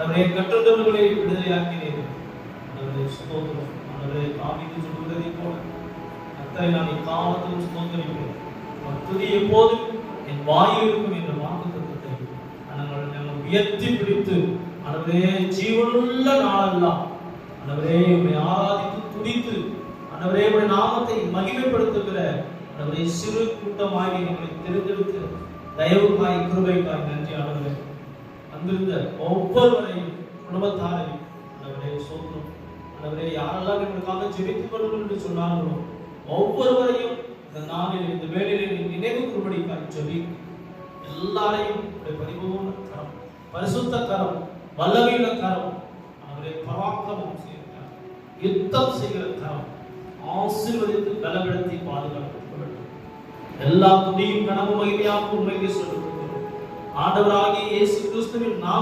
அவரை கட்டுண்டவர்களை விடுதலையாக்கினீர். அவரை ஸ்தோத்திரம். அவரை தாவீது சொல்வதை போல கர்த்தரை நான் எக்காலத்திலும் ஸ்தோத்திரிப்பேன். துதி எப்போதும் என் வாயில் இருக்கும் என்ற வாக்குத்தத்தத்தை நாங்கள் உயர்த்தி பிடித்து ஆண்டவரே ஜீவனுள்ள நாளெல்லாம் ஆண்டவரே உம்மை ஆராதித்து துதித்து ஆண்டவரே உம்முடைய நாமத்தை மகிமைப்படுத்துகிற ஆண்டவரே சிறு கூட்டமாகி எங்களை தேர்ந்தெடுத்து தயவுக்காய் கிருபைக்காய் நன்றி ஆண்டவரே. வந்திருந்த ஒவ்வொருவரையும் குடும்பத்தாரையும் ஆண்டவரே சோதனம் ஆண்டவரே யாரெல்லாம் எங்களுக்காக ஜெபித்துக் கொள்ளுங்கள் என்று சொன்னார்களோ ஒவ்வொருவரையும் இந்த நாளில் இந்த வேளையிலே நினைவு கூறும்படிக்காய் ஜெபி எல்லாரையும் பரிபூர்ண கரம் பரிசுத்த கரம் வல்லமையுள்ள கரம் அவரை பராக்கிரமம் செய்கிற கரம் யுத்தம் செய்கிற கரம் ஆசீர்வதித்து பலப்படுத்தி பாதுகாக்க வேண்டும். எல்லா துதியும் கனவு மகிமையாக உண்மைக்கு சொல்லுகிறோம். ஆண்டவராகிய இயேசு கிறிஸ்துவின் நாமத்தில்